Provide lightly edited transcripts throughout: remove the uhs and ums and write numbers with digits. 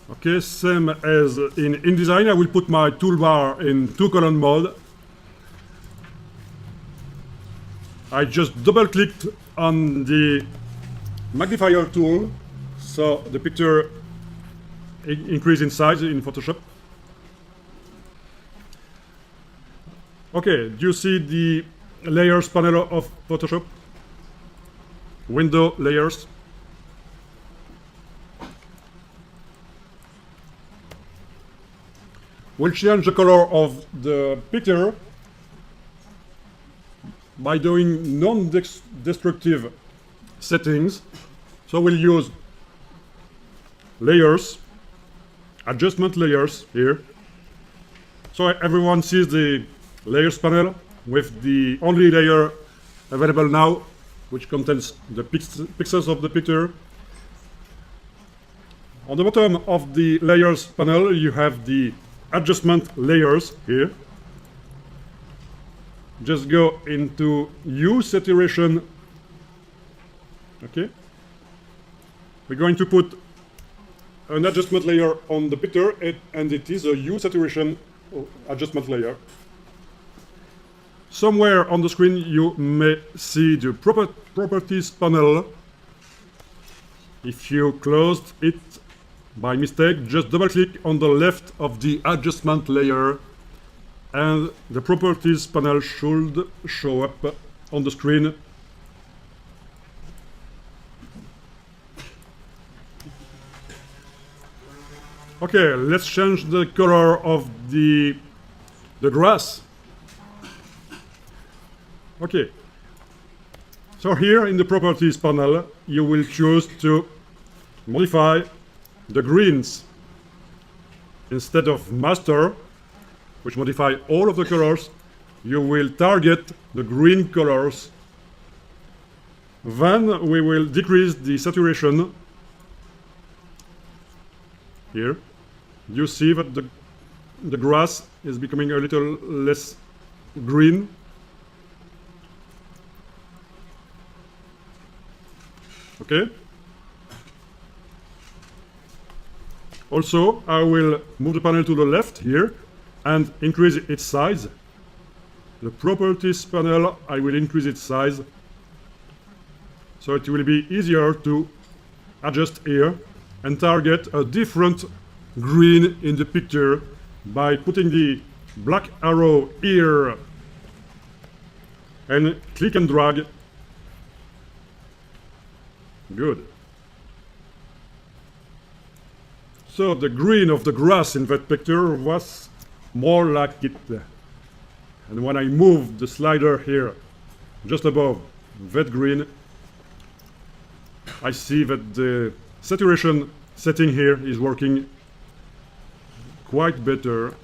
Okay, same as in InDesign, I will put my toolbar in two-column mode. I just double-clicked on the magnifier tool, so the picture increase in size in Photoshop. Okay, do you see the layers panel of Photoshop? Window layers. We'll change the color of the picture by doing non-destructive settings. So we'll use layers, adjustment layers here. So everyone sees the layers panel with the only layer available now, which contains the pixels of the picture. On the bottom of the layers panel, you have the adjustment layers here. Just go into HueSaturation. Okay. We're going to put an adjustment layer on the picture, and it is a HueSaturation adjustment layer. Somewhere on the screen you may see the properties panel. If you closed it by mistake, just double click on the left of the adjustment layer and the properties panel should show up on the screen. Okay, let's change the color of the grass. Okay, so here in the properties panel you will choose to modify the greens. Instead of master, which modify all of the colors, you will target the green colors. Then we will decrease the saturation. Here you see that the grass is becoming a little less green. Okay. Also, I will move the panel to the left here and increase its size. The properties panel, I will increase its size so it will be easier to adjust here and target a different green in the picture by putting the black arrow here and click and drag. Good. So the green of the grass in that picture was more like it. And when I move the slider here just above that green, I see that the saturation setting here is working quite better.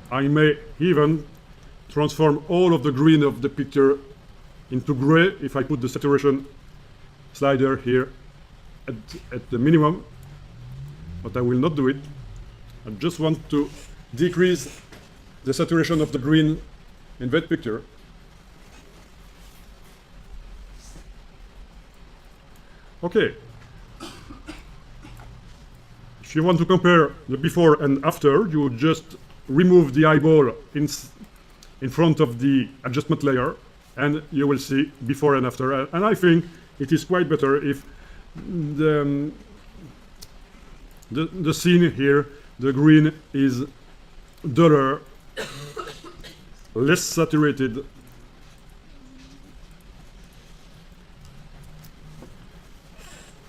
I may even transform all of the green of the picture into gray if I put the saturation slider here at the minimum, but I will not do it. I just want to decrease the saturation of the green in that picture. Okay. If you want to compare the before and after, you just remove the eyeball in front of the adjustment layer and you will see before and after. And I think it is quite better if the scene here, the green is duller, less saturated.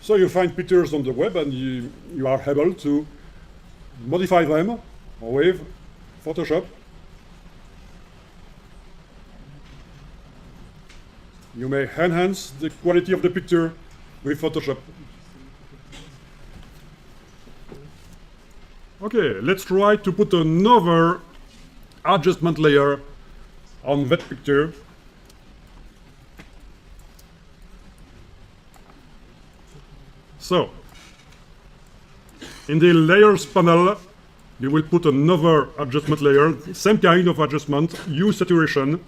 So you find pictures on the web and you are able to modify them with Photoshop. You may enhance the quality of the picture with Photoshop. Okay, let's try to put another adjustment layer on that picture. So, in the layers panel, you will put another adjustment layer, same kind of adjustment, HueSaturation.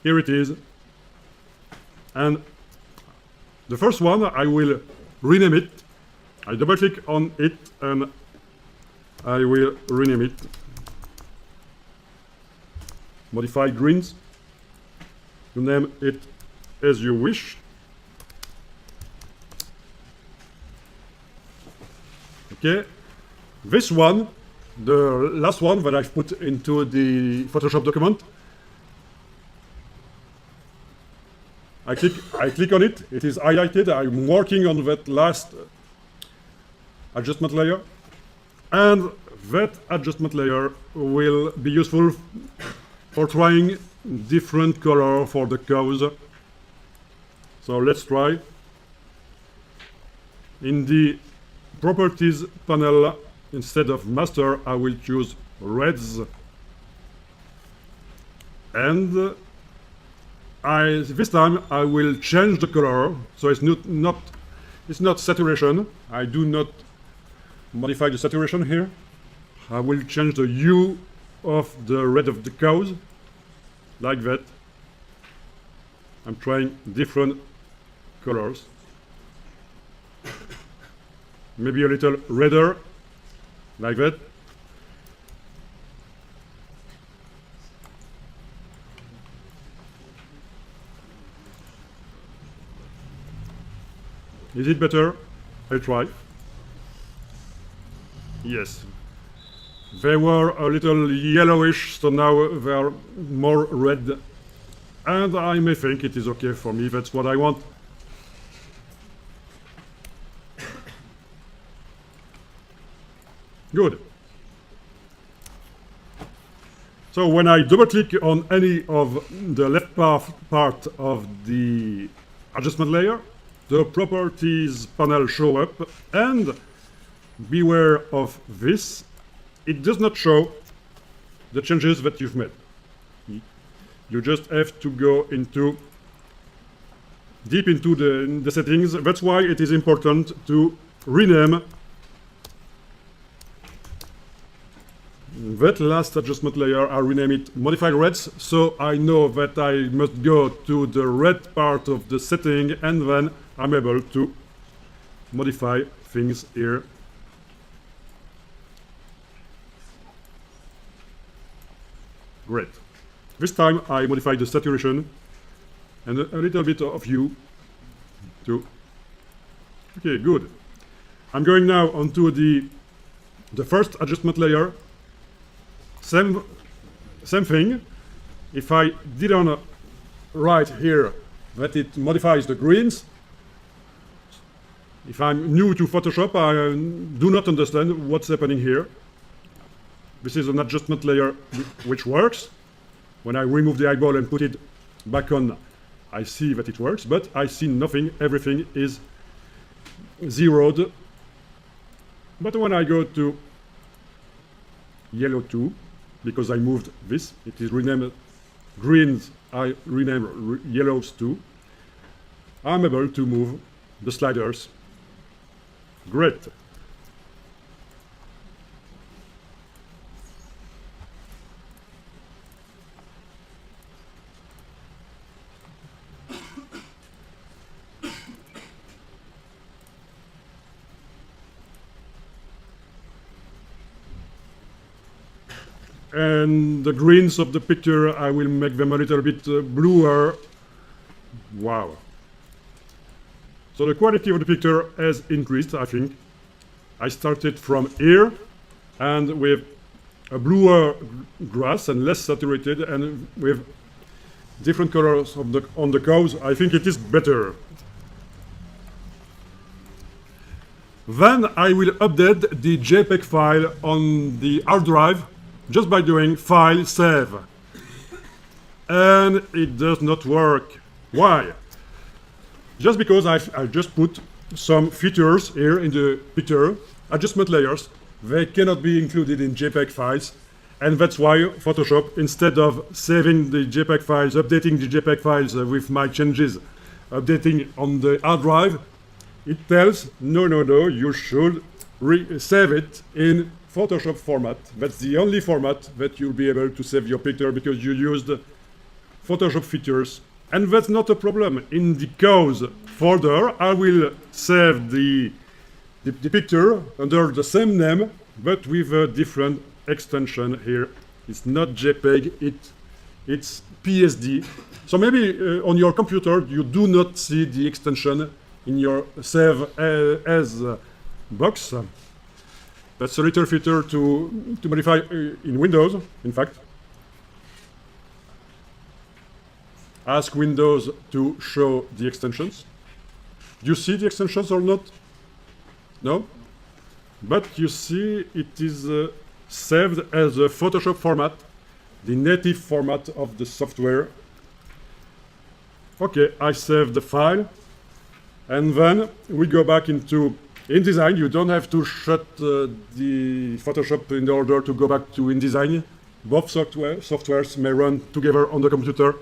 Here it is. And The first one, I will rename it. I double click on it and I will rename it. Modify greens. You name it as you wish. Okay. This one, the last one that I've put into the Photoshop document, I click on it, it is highlighted, I'm working on that last adjustment layer, and that adjustment layer will be useful for trying different color for the curves. So let's try. In the properties panel, instead of master, I will choose reds, and this time I will change the color, so it's not saturation. I do not modify the saturation here. I will change the hue of the red of the cows, like that. I'm trying different colors. Maybe a little redder, like that. Is it better? I'll try. Yes. They were a little yellowish, so now they are more red. And I may think it is okay for me, that's what I want. Good. So when I double click on any of the left part of the adjustment layer, the properties panel show up, and beware of this, it does not show the changes that you've made. You just have to go deep into the settings. That's why it is important to rename that last adjustment layer. I rename it Modify Reds, so I know that I must go to the red part of the setting, and then I'm able to modify things here. Great. This time I modify the saturation and a little bit of hue too. Okay, good. I'm going now onto the first adjustment layer. Same thing. If I didn't write here that it modifies the greens, if I'm new to Photoshop, I do not understand what's happening here. This is an adjustment layer which works. When I remove the eyeball and put it back on, I see that it works, but I see nothing. Everything is zeroed. But when I go to yellow 2, because I moved this, it is renamed greens, I rename yellows 2. I'm able to move the sliders. Great. And the greens of the picture, I will make them a little bit bluer. Wow. So the quality of the picture has increased, I think. I started from here, and with a bluer grass and less saturated, and with different colors on the cows, I think it is better. Then I will update the JPEG file on the hard drive just by doing File, Save. And it does not work. Why? Just because I just put some features here in the picture, adjustment layers, they cannot be included in JPEG files. And that's why Photoshop, instead of saving the JPEG files, updating the JPEG files with my changes, updating on the hard drive, it tells, no, you should save it in Photoshop format. That's the only format that you'll be able to save your picture, because you used Photoshop features And that's not a problem. In the cause folder, I will save the picture under the same name, but with a different extension here. It's not JPEG, it's PSD. So maybe on your computer, you do not see the extension in your save as box. That's a little feature to modify in Windows, in fact. Ask Windows to show the extensions. Do you see the extensions or not? No? But you see it is saved as a Photoshop format, the native format of the software. Okay, I save the file. And then we go back into InDesign. You don't have to shut the Photoshop in order to go back to InDesign. Both softwares may run together on the computer.